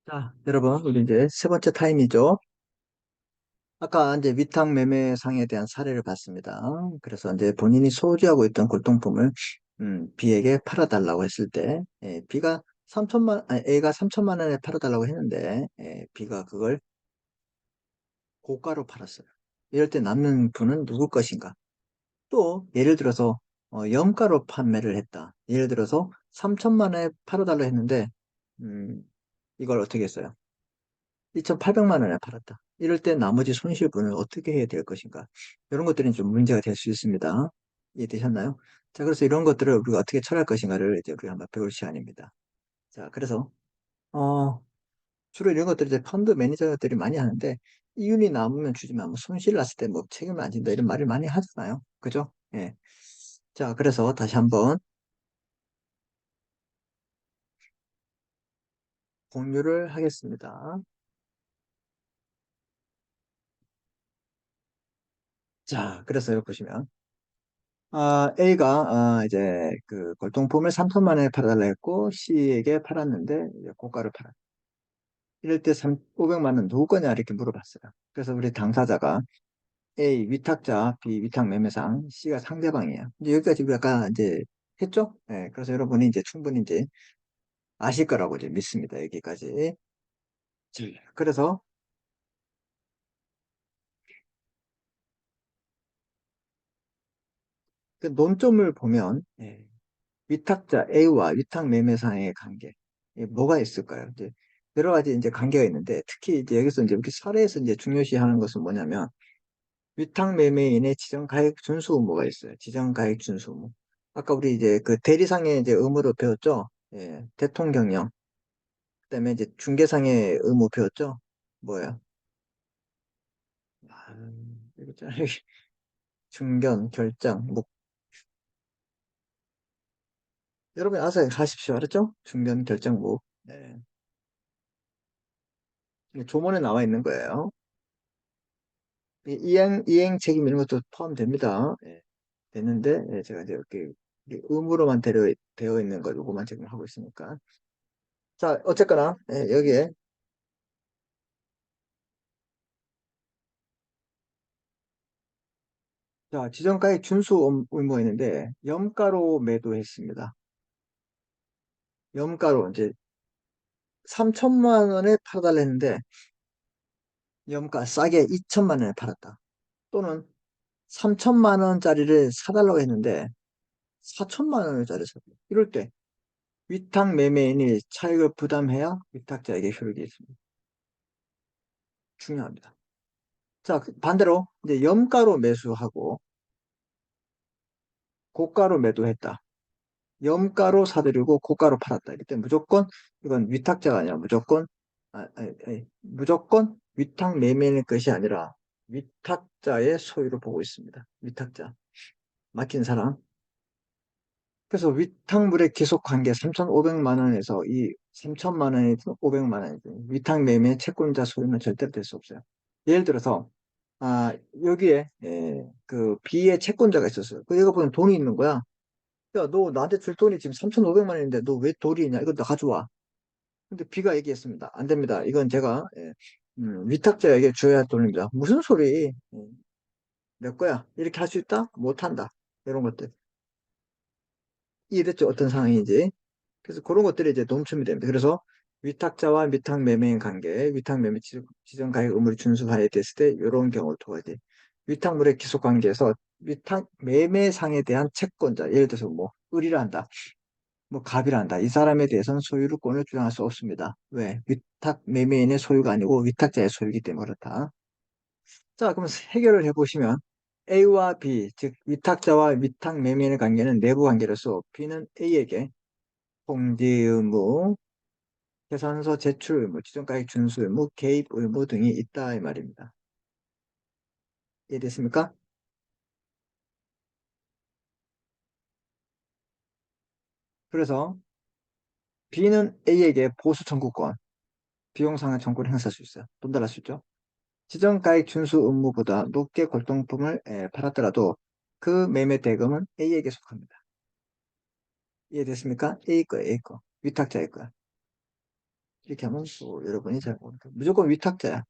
자, 여러분, 우리 이제 세 번째 타임이죠. 아까 이제 위탁 매매상에 대한 사례를 봤습니다. 그래서 이제 본인이 소지하고 있던 골동품을 B에게 팔아달라고 했을 때, B가 3천만, 아니, A가 3천만 원에 팔아달라고 했는데, B가 그걸 고가로 팔았어요. 이럴 때 남는 분은 누구 것인가? 또, 예를 들어서, 염가로 판매를 했다. 예를 들어서 3천만 원에 팔아달라고 했는데, 음, 이걸 어떻게 했어요? 2,800만 원에 팔았다. 이럴 때 나머지 손실분을 어떻게 해야 될 것인가? 이런 것들이 좀 문제가 될 수 있습니다. 이해되셨나요? 자, 그래서 이런 것들을 우리가 어떻게 처리할 것인가를 이제 우리가 한번 배울 시간입니다. 자, 그래서, 어, 주로 이런 것들을 이제 펀드 매니저들이 많이 하는데, 이윤이 남으면 주지만 뭐 손실 났을 때 뭐 책임을 안 진다 이런 말을 많이 하잖아요. 그죠? 예. 자, 그래서 다시 한번 공유를 하겠습니다. 자, 그래서 여기 보시면, A가 이제 그 골동품을 3천만 원에 팔아달라 했고 C에게 팔았는데 이제 고가를 팔았. 이럴 때 500만 원 누구 거냐 이렇게 물어봤어요. 그래서 우리 당사자가 A 위탁자, B 위탁 매매상, C가 상대방이에요. 이제 여기까지 우리 아까 이제 했죠? 네, 그래서 여러분이 이제 충분히 이제 아실 거라고 이제 믿습니다. 여기까지. 자, 그래서 그 논점을 보면 위탁자 A와 위탁 매매상의 관계 뭐가 있을까요? 이제 여러 가지 이제 관계가 있는데 특히 이제 여기서 이제 우리 사례에서 이제 중요시하는 것은 뭐냐면 위탁 매매인의 지정 가액 준수 의무가 있어요. 지정 가액 준수 의무. 아까 우리 이제 그 대리상의 이제 의무로 배웠죠. 대통 경영. 그다음에 이제 중개상의 의무 배웠죠. 뭐야? 아, 이거 있잖아요. 중견 결장 뭐 여러분 알아서 하십시오. 알았죠? 중견 결장 뭐 네. 조문에 나와 있는 거예요. 이행 책임 이런 것도 포함됩니다. 됐는데, 제가 이제 이렇게 의무로만 되어 있는 거 요거만 지금 하고 있으니까. 자, 어쨌거나, 여기에, 자, 지정가액 준수 의무가 있는데, 염가로 매도했습니다. 염가로 이제 3천만 원에 팔아달라 했는데, 염가 싸게 2천만 원에 팔았다. 또는 3천만 원짜리를 사달라고 했는데, 4천만 원짜리 샀다. 이럴 때, 위탁 매매인이 차익을 부담해야 위탁자에게 효력이 있습니다. 중요합니다. 자, 반대로 이제 염가로 매수하고 고가로 매도했다. 염가로 사들이고 고가로 팔았다. 이때 무조건 이건 위탁자가 아니라 무조건 위탁 매매인 것이 아니라 위탁자의 소유로 보고 있습니다. 위탁자. 맡긴 사람. 그래서 위탁물의 기속 관계 3,500만 원에서 이 3천만 원이든 500만 원이든 위탁 매매 채권자 소유는 절대로 될 수 없어요. 예를 들어서 여기에 그 B의 채권자가 있었어요. 그 얘가 보면 돈이 있는 거야. 야, 너 나한테 줄 돈이 지금 3,500만 원인데 너 왜 돈이 있냐? 이거 너 가져와. 근데 B가 얘기했습니다. 안 됩니다. 이건 제가 위탁자에게 줘야 할 돈입니다. 무슨 소리? 내 거야. 이렇게 할 수 있다? 못한다. 이런 것들. 이해됐죠? 어떤 상황인지. 그래서 그런 것들이 이제 논점이 됩니다. 그래서 위탁자와 위탁 매매인 관계, 위탁 매매 지정 가액 의무를 준수하에 됐을 때 이런 경우를 통하지. 위탁물의 기속 관계에서 위탁 매매상에 대한 채권자, 예를 들어서 뭐 의리를 한다, 뭐 갑의를 한다. 이 사람에 대해서는 소유권을 주장할 수 없습니다. 왜? 위탁 매매인의 소유가 아니고 위탁자의 소유이기 때문에 그렇다. 자, 그럼 해결을 해보시면 A와 B, 즉 위탁자와 위탁 매매인의 관계는 내부 관계로서 B는 A에게 공제 의무, 계산서 제출 의무, 지정가액 준수 의무, 개입 의무 등이 있다 이 말입니다. 이해됐습니까? 그래서 B는 A에게 보수 청구권, 비용 상환 청구를 행사할 수 있어요. 돈 달할 수 있죠. 지정가액 준수 의무보다 높게 골동품을 팔았더라도 그 매매 대금은 A에게 속합니다. 이해됐습니까? A 거, A 거. 위탁자의 거야. 이렇게 하면 또 여러분이 잘 모르니까 무조건 위탁자야.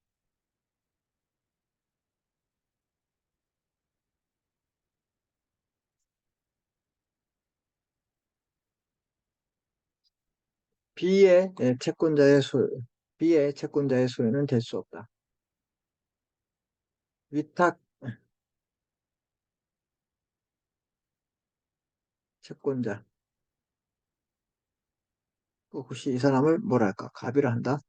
B의 채권자의 소유, B의 채권자의 소유는 될 수 없다. 위탁 채권자. 혹시 이 사람을 뭐랄까, 갑이라 한다?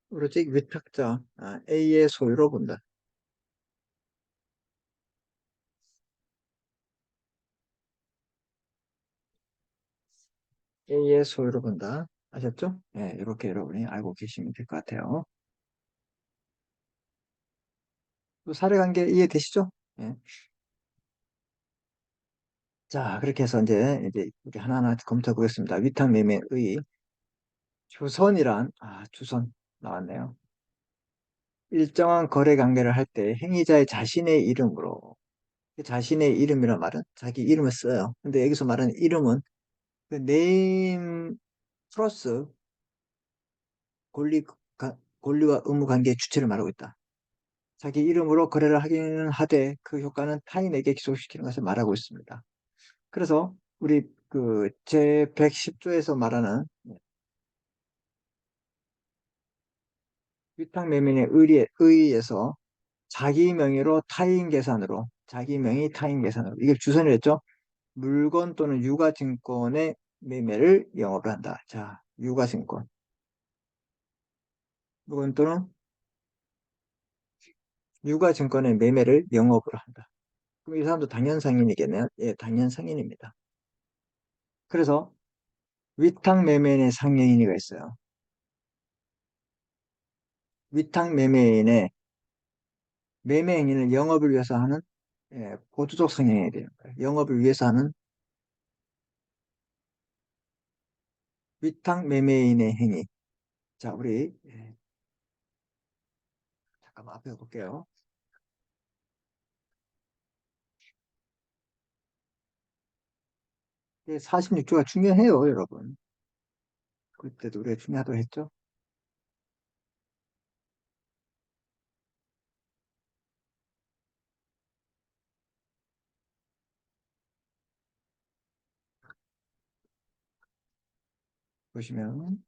오로지 위탁자, A의 소유로 본다. A의 소유로 본다. 아셨죠? 네, 이렇게 여러분이 알고 계시면 될 것 같아요. 또 사례관계 이해되시죠? 예. 자, 그렇게 해서 이제 우리 하나하나 검토해 보겠습니다. 위탁매매의 주선이란, 주선 나왔네요. 일정한 거래 관계를 할 때 행위자의 자신의 이름으로, 자신의 이름이란 말은 자기 이름을 써요. 근데 여기서 말하는 이름은 그 네임 플러스 권리, 권리와 의무 관계의 주체를 말하고 있다. 자기 이름으로 거래를 하기는 하되 그 효과는 타인에게 기속시키는 것을 말하고 있습니다. 그래서 우리 그 제 110조에서 말하는 위탁매매인의 의의에서 자기 명의로 타인 계산으로, 자기 명의 타인 계산으로, 이게 주선을 했죠. 물건 또는 유가증권의 매매를 영업을 한다. 자, 유가증권, 물건 또는 유가증권의 매매를 영업을 한다. 그럼 이 사람도 당연상인이겠네요. 예, 당연상인입니다. 그래서 위탁매매인의 상여인이가 있어요. 위탁매매인의 매매 행위는 영업을 위해서 하는 보조적 성향이 돼요. 영업을 위해서 하는 위탁 매매인의 행위. 자, 우리 잠깐만 앞에 볼게요. 46조가 중요해요, 여러분. 그때도 우리가 중요하다고 했죠. 보시면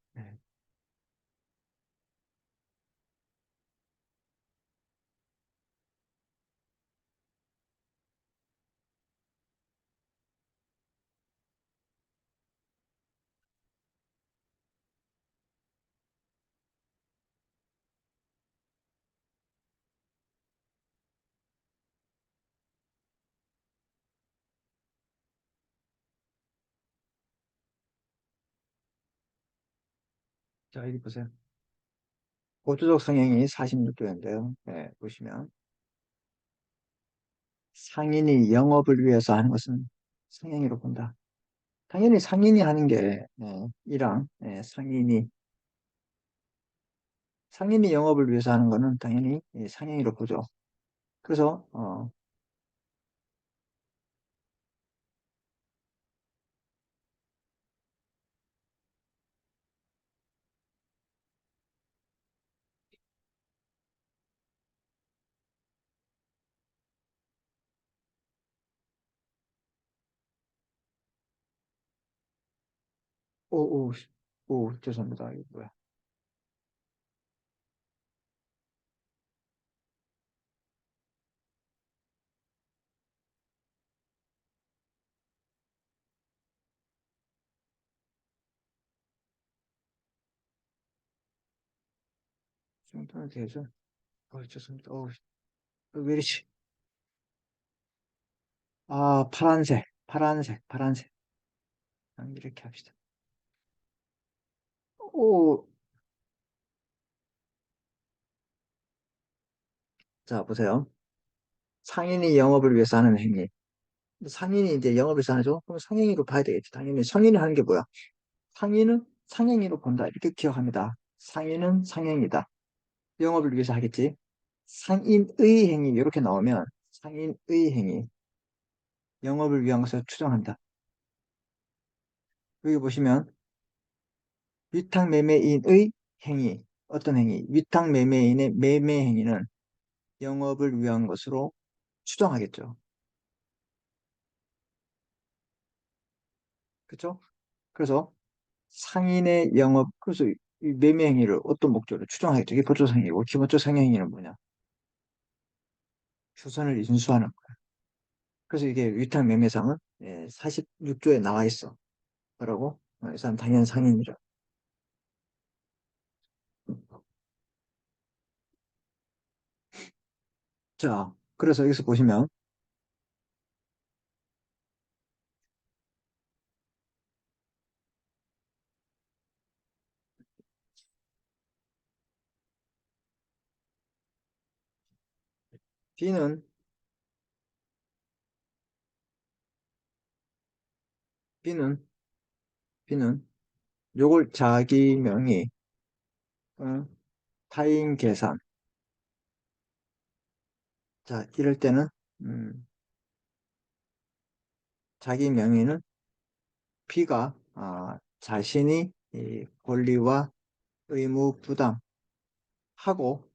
자, 여기 보세요. 보조적 성향이 46조인데요. 보시면 상인이 영업을 위해서 하는 것은 성향으로 본다. 당연히 상인이 하는 게 이랑 상인이 영업을 위해서 하는 거는 당연히 상행위로 보죠. 그래서 오, 오, 오, 죄송합니다. 이거 뭐야? 정도는 되죠. 죄송합니다. 왜 이러지? 파란색, 파란색, 파란색. 이렇게 합시다. 오, 자, 보세요. 상인이 영업을 위해서 하는 행위. 상인이 이제 영업을 위해서 하죠? 그럼 상인으로 봐야 되겠지. 당연히 상인이 하는 게 뭐야? 상인은 상행위로 본다. 이렇게 기억합니다. 상인은 상행위다. 영업을 위해서 하겠지. 상인의 행위 이렇게 나오면 상인의 행위 영업을 위한 것을 추정한다. 여기 보시면 위탁매매인의 행위 어떤 행위? 위탁매매인의 매매 행위는 영업을 위한 것으로 추정하겠죠. 그렇죠? 그래서 상인의 영업 그래서 이 매매 행위를 어떤 목적으로 추정하겠죠. 이게 법조 상행위고 기본적 상행위는 뭐냐? 주선을 인수하는 거야. 그래서 이게 위탁매매상은 46조에 나와 있어. 뭐라고? 이 사람 당연 상인이죠. 자, 그래서 여기서 보시면 B는 B는 B는 요걸 자기 명의 타인 계산. 자, 이럴 때는 음, 자기 명의는 B가 자신이 이 권리와 의무 부담하고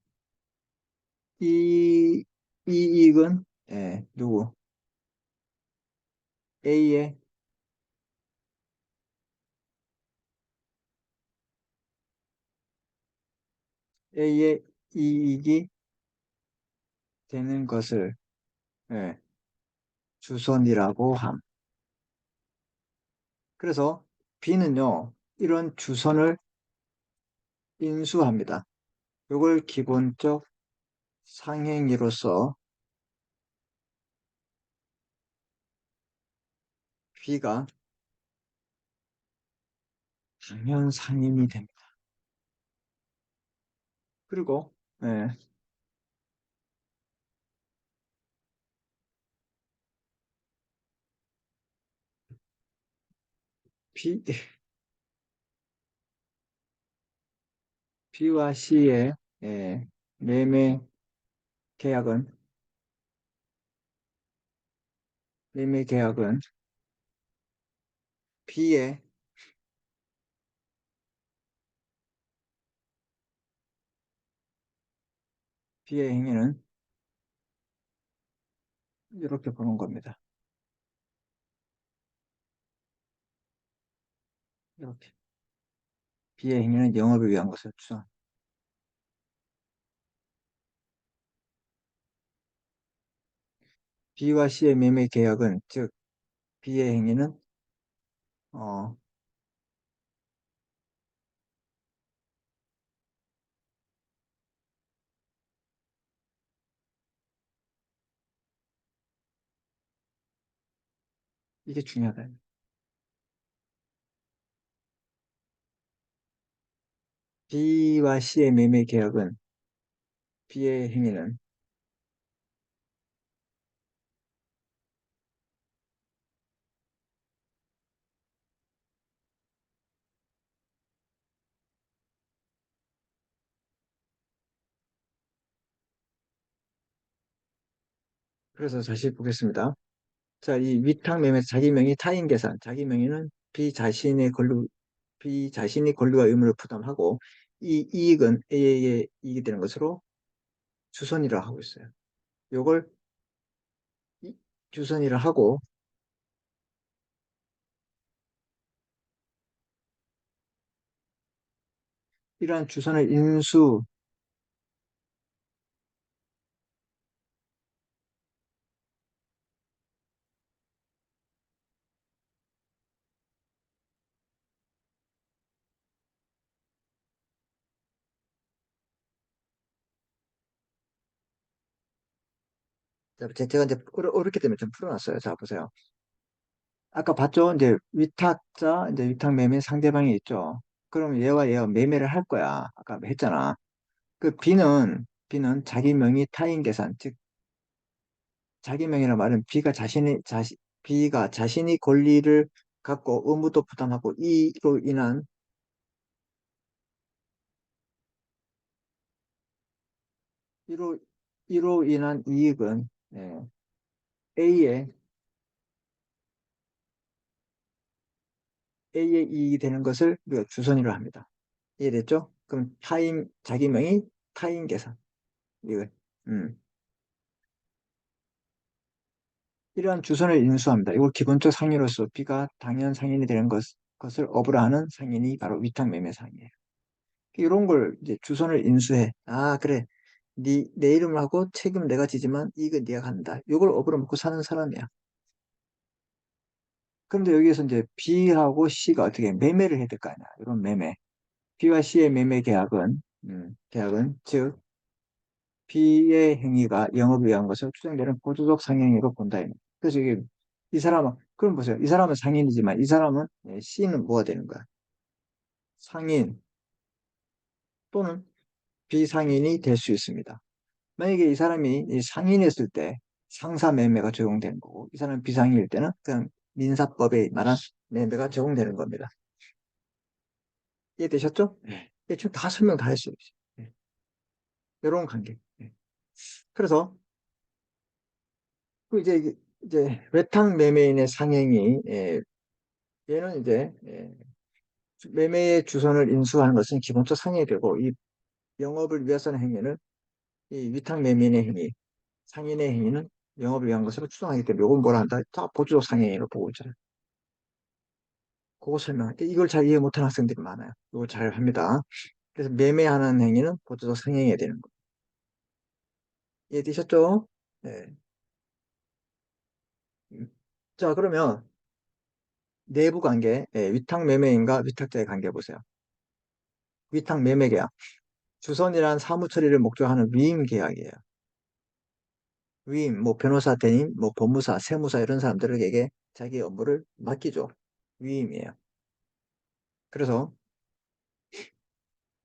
이, 이 이익은 누구? A의 A의 이익이 되는 것을 예, 주선이라고 함. 그래서 B는요, 이런 주선을 인수합니다. 이걸 기본적 상행위로서 B가 당연 상임이 됩니다. 그리고 예, B, B와 C의 매매 계약은 매매 계약은 B의 B의 행위는 이렇게 보는 겁니다. 이렇게 B의 행위는 영업을 위한 것을 추정. B와 C의 매매 계약은 즉 B의 행위는 어, 이게 중요하다. B와 C의 매매 계약은 B의 행위는 그래서 다시 보겠습니다. 자, 이 위탁 매매 자기 명의 타인 계산 자기 명의는 비자신이 권리와 의무를 부담하고 이 이익은 A의 이익이 되는 것으로 주선이라 하고 있어요. 요걸 주선이라 하고 이러한 주선을 인수 제가 이제 어렵기 때문에 좀 풀어놨어요. 자 보세요. 아까 봤죠? 이제 위탁자 이제 위탁 매매 상대방이 있죠. 그럼 얘와 얘가 매매를 할 거야. 아까 했잖아. 그 B는 자기 명의 타인 계산 즉 자기 명의란 말은 B가 자신이 권리를 갖고 의무도 부담하고 이로, 이로 인한 이익은 A의 A의 이익이 되는 것을 우리가 주선위로 합니다. 이해됐죠? 그럼 자기 명의 타인 계산. 이거, 음. 이러한 주선을 인수합니다. 이걸 기본적 상인으로서 B가 당연 상인이 되는 것을 업으로 하는 상인이 바로 위탁매매상이에요. 이런 걸 이제 주선을 인수해. 아, 그래. 내 이름을 하고 책임은 내가 지지만 이익은 네가 간다. 이걸 업으로 먹고 사는 사람이야. 그런데 여기에서 이제 B하고 C가 어떻게 매매를 해야 될 거 아니야. 이런 매매. B와 C의 매매 계약은 즉 B의 행위가 영업을 위한 것을 추정되는 보조적 상행위로 본다. 그래서 이게 이 사람은 그럼 보세요. 이 사람은 상인이지만 이 사람은 C는 뭐가 되는 거야? 상인 또는 비상인이 될 수 있습니다. 만약에 이 사람이 이 상인이었을 때 상사매매가 적용되는 거고 이 사람은 비상인일 때는 그냥 민사법에 말한 매매가 적용되는 겁니다. 이해되셨죠? 네. 예, 지금 다 설명 다 했어요. 네. 이런 관계. 네. 그래서 그 이제 외탁 매매인의 상행이 얘는 이제 매매의 주선을 인수하는 것은 기본적 상행이 되고 이 영업을 위해서는 행위는 이 위탁 매매인의 행위, 상인의 행위는 영업을 위한 것으로 추정하기 때문에 이건 뭐라 한다? 다 보조적 상행위로 보고 있잖아요. 그거 설명할게. 이걸 잘 이해 못하는 학생들이 많아요. 이거 잘 합니다. 그래서 매매하는 행위는 보조적 상행해야 되는 거. 이해되셨죠? 네. 자, 그러면 내부 관계, 위탁 매매인과 위탁자의 관계 보세요. 위탁 매매 계약. 주선이란 사무 처리를 목적으로 하는 위임 계약이에요. 위임, 뭐 변호사, 대임, 뭐 법무사, 세무사 이런 사람들에게 자기 업무를 맡기죠. 위임이에요. 그래서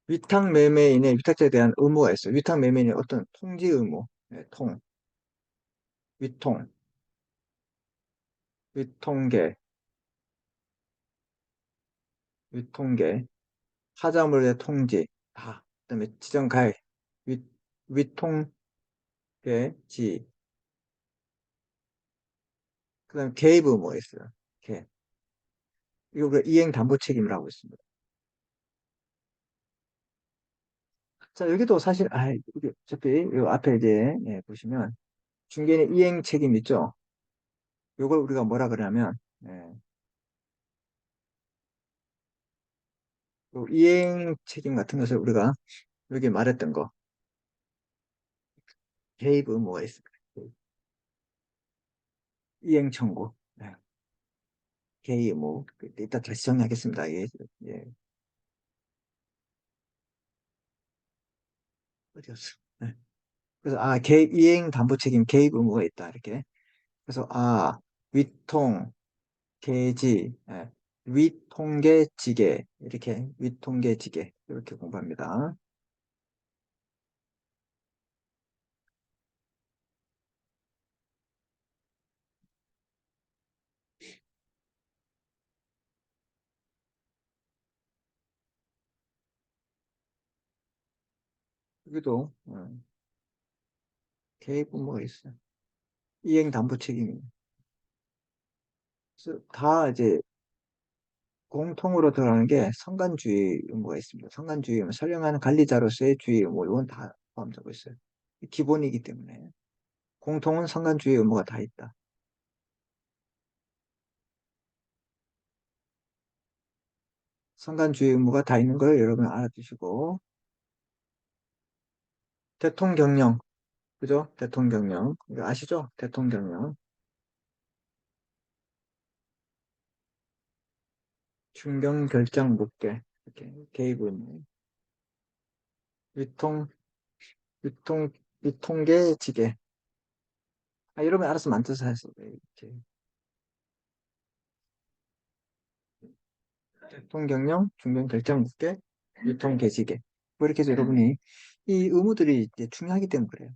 위탁 매매인의 위탁자에 대한 의무가 있어요. 위탁 매매인의 어떤 통지 의무, 위통, 위통계, 위통계, 하자물의 통지, 그다음에 지정가액, 위, 위통계, 지, 그다음에 개입 의무가 있어요. 개. 이거 그 이행 담보 책임이라고 있습니다. 자, 여기도 사실, 여기 어차피, 요 앞에 이제, 보시면, 중개인의 이행 책임 있죠? 요걸 우리가 뭐라 그러냐면, 요 이행 책임 같은 것을 우리가 여기 말했던 거, 개입 의무가 있습니다. 이행 청구, 개입 의무. 이따 다시 정리하겠습니다. 예, 어디였어? 네. 그래서, 이행 담보 책임 개입 의무가 있다. 이렇게. 그래서, 위통, 계지, 위통계 지계, 이렇게, 위통계 지계, 이렇게 공부합니다. 여기도, 개입 의무가 있어요. 이행 담보 책임이. 그래서 다 이제 공통으로 들어가는 게 성간주의 의무가 있습니다. 성간주의 의무, 선량한 관리자로서의 주의 의무, 이건 다 포함되고 있어요. 기본이기 때문에. 공통은 성간주의 의무가 다 있다. 성간주의 의무가 다 있는 걸 여러분 알아두시고, 대통령령, 그죠? 대통령령. 이거 아시죠? 대통령령. 중경 결정 묻게. 이렇게 개입 의무. 유통, 유통, 유통계 지계. 이러면 알아서 만들어서 하세요. 이렇게. 통경영, 중견결정국계, 유통개시계. 뭐 이렇게 해서 여러분이 이 의무들이 이제 중요하기 때문에 그래요.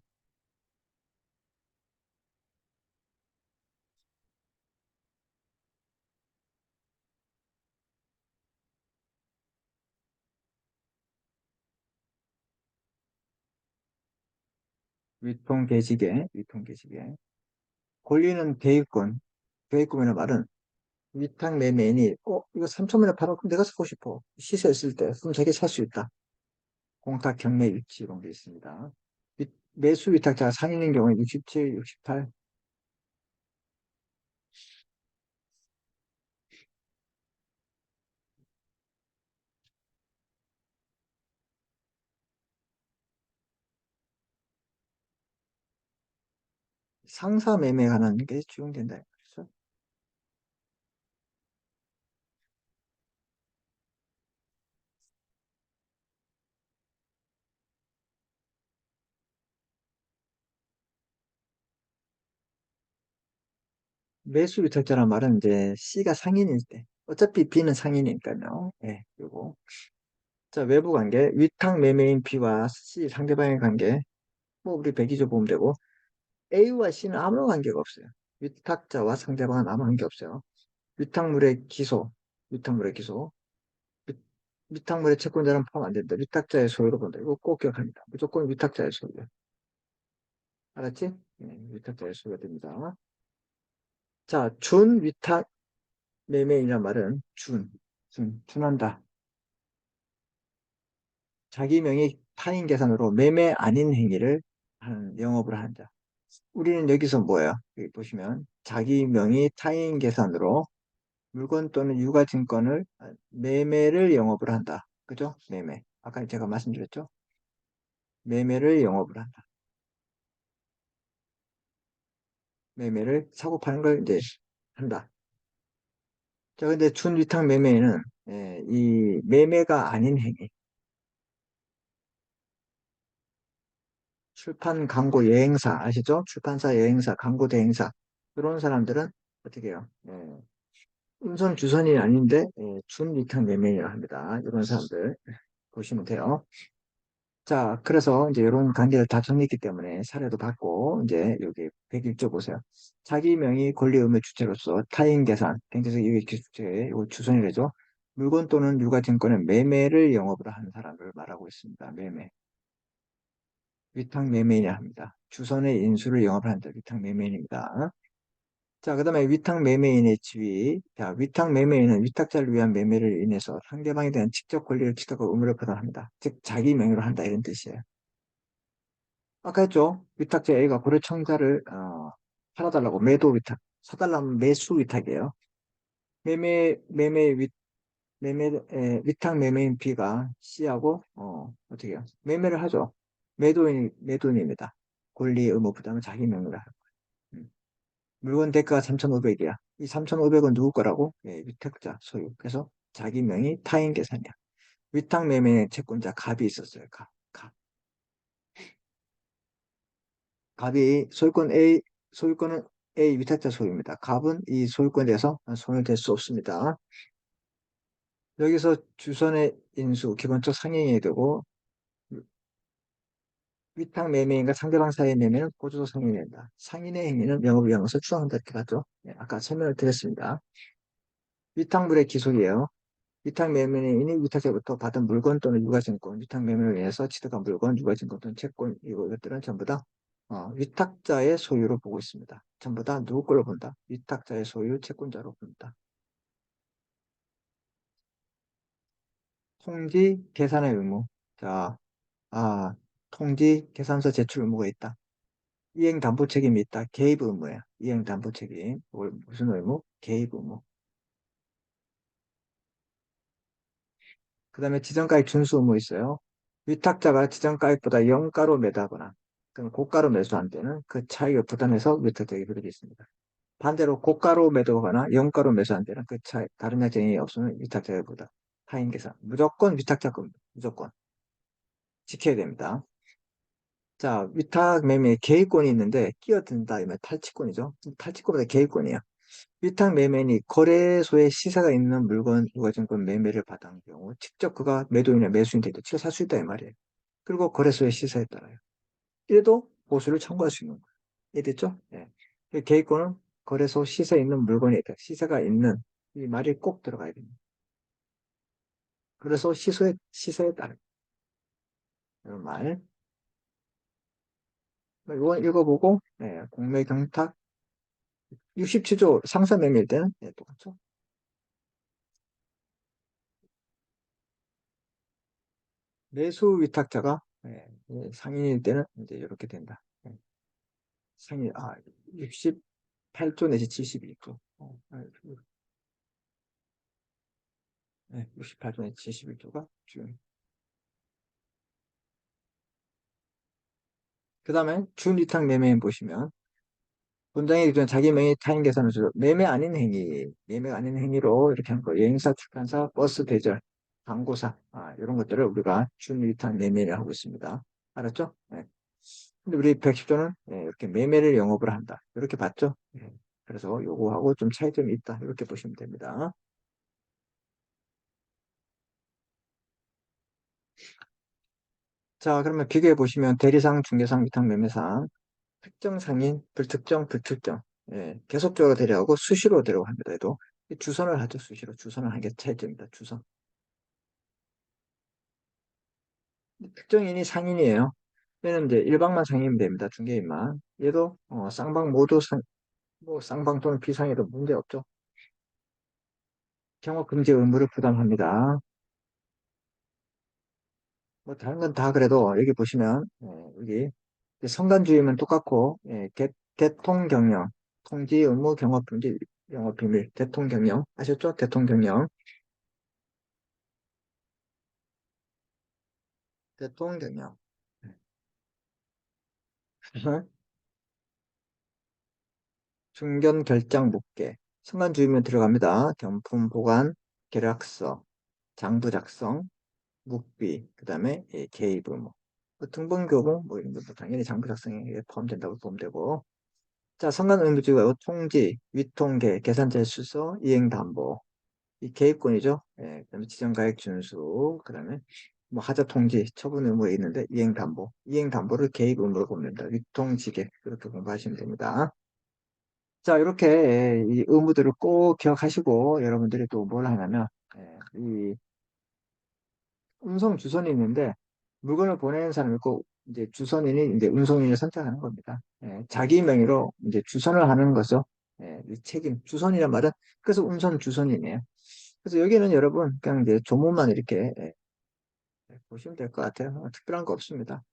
유통계시계. 권리는 대유권. 대유권이라는 말은 위탁 매매인이, 이거 3천만에 팔아. 그럼 내가 사고 싶어. 시세했을 때. 그럼 자기 살 수 있다. 공탁 경매 일치 이런 게 있습니다. 매수 위탁자가 상인인 경우에 67, 68. 상사 매매에 관한 게 적용된다. 그렇죠? 매수 위탁자란 말은 이제 C가 상인일 때. 어차피 B는 상인이니까요. 예, 요거. 자, 외부 관계. 위탁 매매인 B와 C 상대방의 관계. 뭐, 우리 배기조 보면 되고. A와 C는 아무런 관계가 없어요. 위탁자와 상대방은 아무 관계 없어요. 위탁물의 기소. 위탁물의 기소. 위- 위탁물의 채권자는 포함 안 된다. 위탁자의 소유로 본다. 이거 꼭 기억합니다. 무조건 위탁자의 소유. 알았지? 네, 위탁자의 소유가 됩니다. 자, 준 위탁 매매이란 말은 준한다. 자기 명의 타인 계산으로 매매 아닌 행위를 하는, 영업을 한다. 우리는 여기서 뭐예요? 여기 보시면 자기 명의 타인 계산으로 물건 또는 유가증권을 매매를 영업을 한다. 그죠? 매매. 아까 제가 말씀드렸죠? 매매를 영업을 한다. 매매를 사고 파는 걸 이제 한다. 자, 근데 준위탁 매매는 이 매매가 아닌 행위. 출판, 광고, 여행사 아시죠? 출판사, 여행사, 광고, 대행사 그런 사람들은 어떻게 해요? 운선 주선이 아닌데 준위탁 매매를 합니다. 이런 사람들 보시면 돼요. 자, 그래서 이제 이런 관계를 다 정리했기 때문에 사례도 받고 이제 여기 101조 보세요. 자기 명의 권리 의무 주체로서 타인 계산, 경제적 이익 주체, 이거 주선이래죠. 물건 또는 유가증권의 매매를 영업으로 하는 사람을 말하고 있습니다. 매매. 위탁 매매인이라 합니다. 주선의 인수를 영업을 한다. 위탁 매매인입니다. 자, 그 다음에 위탁 매매인의 지위. 자, 위탁 매매인은 위탁자를 위한 매매를 인해서 상대방에 대한 직접 권리를 취득하고 의무를 부담합니다. 즉, 자기 명의로 한다. 이런 뜻이에요. 아까 했죠? 위탁자 A가 거래청자를 팔아달라고 매도 위탁, 사달라면 매수 위탁이에요. 매매 위탁 매매인 B가 C하고 어떻게 해요? 매매를 하죠. 매도인입니다. 권리 의무 부담은 자기 명의로 하는 거예요. 물건 대가가 3,500이야. 이 3,500은 누구 거라고? 위탁자 소유. 그래서 자기 명의 타인 계산이야. 위탁 매매 채권자 갑이 있었어요. 갑. 갑이 소유권은 A 위탁자 소유입니다. 갑은 이 소유권에 대해서 손을 댈 수 없습니다. 여기서 주선의 인수, 기본적 상행이 되고, 위탁 매매인과 상대방 사이의 매매는 고조도 상행이 된다. 상인의 행위는 영업을 위한 것을 추정한다. 이렇게 봤죠. 아까 설명을 드렸습니다. 위탁물의 기속이에요. 위탁 매매인이 위탁자부터 받은 물건 또는 유가증권, 위탁 매매를 위해서 취득한 물건, 유가증권 또는 채권, 이것들은 전부 다 위탁자의 소유로 보고 있습니다. 전부 다 누구 걸로 본다? 위탁자의 소유, 채권자로 본다. 통지, 계산의 의무. 자, 통지, 계산서 제출 의무가 있다. 이행 담보 책임이 있다. 개입 의무야. 이행 담보 책임. 무슨 의무? 개입 의무. 그 다음에 지정가액 준수 의무 있어요. 위탁자가 지정가액보다 영가로 매도하거나 그럼 고가로 매수한 때는 그 차익을 부담해서 위탁자에게 비록이 있습니다. 반대로 고가로 매도하거나 영가로 매수한 때는 그 차익, 다른 약정이 없으면 위탁자에게 부담. 하인 계산. 무조건 위탁자금, 무조건 지켜야 됩니다. 자, 위탁 매매에 개입권이 있는데 끼어든다 이면 탈취권이죠. 탈취권보다 개입권이에요. 위탁 매매인이 거래소에 시세가 있는 물건, 유가증권 매매를 받은 경우 직접 그가 매도인이나 매수인 되도 직접 살 수 있다 이 말이에요. 그리고 거래소의 시세에 따라요. 이래도 보수를 청구할 수 있는 거예요. 이해됐죠? 네. 개입권은 거래소 시세에 있는 물건이 있다. 시세가 있는 이 말이 꼭 들어가야 됩니다. 그래서 시세에 따른 이런 말. 이건 읽어보고, 공매경탁 67조 상사명일 때는 똑같죠. 매수 위탁자가 상인일 때는 이제 이렇게 된다. 상인, 68조 내지 72조. 68조 내지 71조가 중. 그 다음에 준위탁 매매인 보시면, 본장의 기존 자기 명의 타인 계산을 주죠. 매매가 아닌 행위로 이렇게 한 거. 여행사, 출판사, 버스 대절, 광고사, 이런 것들을 우리가 준위탁 매매를 하고 있습니다. 알았죠? 네. 근데 우리 110조는 이렇게 매매를 영업을 한다. 이렇게 봤죠? 그래서 요거하고 좀 차이점이 있다. 이렇게 보시면 됩니다. 자, 그러면 비교해 보시면 대리상, 중개상, 위탁, 매매상, 특정 상인, 불특정, 불특정. 계속적으로 데려가고 수시로 데려갑니다. 얘도 주선을 하죠. 수시로 주선을 하는 게 차이점입니다. 주선. 특정인이 상인이에요. 얘는 이제 일방만 상인이면 됩니다. 중개인만. 얘도 쌍방 모두 뭐 쌍방 또는 비상해도 문제 없죠. 경업 금지 의무를 부담합니다. 뭐 다른 건 다 그래도 여기 보시면 여기 성간주의면 똑같고 대통경영, 통지 의무 경업 금지 영업 비밀 대통경영 아셨죠? 대통경영 대통경영 중견 결장 묵계 성간주의면 들어갑니다. 경품 보관 계약서 장부 작성 묵비 그다음에 개입 의무 등본교부 뭐 이런 것도 당연히 장부 작성에 포함된다고 보면 되고 자, 선관 의무지가 통지, 위통계, 계산자의 수서, 이행담보. 이 개입권이죠. 그다음에 지정가액 준수, 그다음에 뭐 하자 통지, 처분 의무가 있는데 이행담보. 이행담보를 개입 의무로 보면 됩니다. 위통지계 이렇게 공부하시면 됩니다. 자, 이렇게 이 의무들을 꼭 기억하시고 여러분들이 또 뭘 하냐면 이 운송 주선이 있는데 물건을 보내는 사람이 있고 이제 주선인이 이제 운송인을 선택하는 겁니다. 자기 명의로 이제 주선을 하는 거죠. 이 책임 주선이란 말은 그래서 운송 주선이네요. 그래서 여기는 여러분 그냥 이제 조문만 이렇게 보시면 될 것 같아요. 특별한 거 없습니다.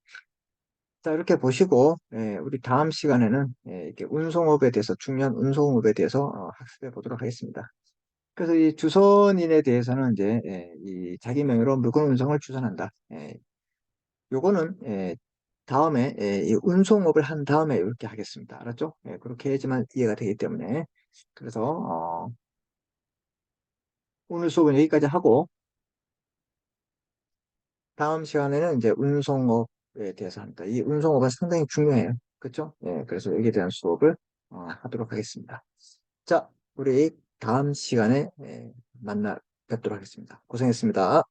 자 이렇게 보시고 우리 다음 시간에는 이렇게 운송업에 대해서 중요한 운송업에 대해서 학습해 보도록 하겠습니다. 그래서 이 주선인에 대해서는 이제 이 자기 명의로 물건 운송을 주선한다. 요거는 다음에 이 운송업을 한 다음에 이렇게 하겠습니다. 알았죠? 그렇게 해야지만 이해가 되기 때문에 그래서 오늘 수업은 여기까지 하고 다음 시간에는 이제 운송업에 대해서 합니다. 이 운송업은 상당히 중요해요. 그렇죠? 그래서 여기에 대한 수업을 하도록 하겠습니다. 자, 우리 다음 시간에 만나 뵙도록 하겠습니다. 고생했습니다.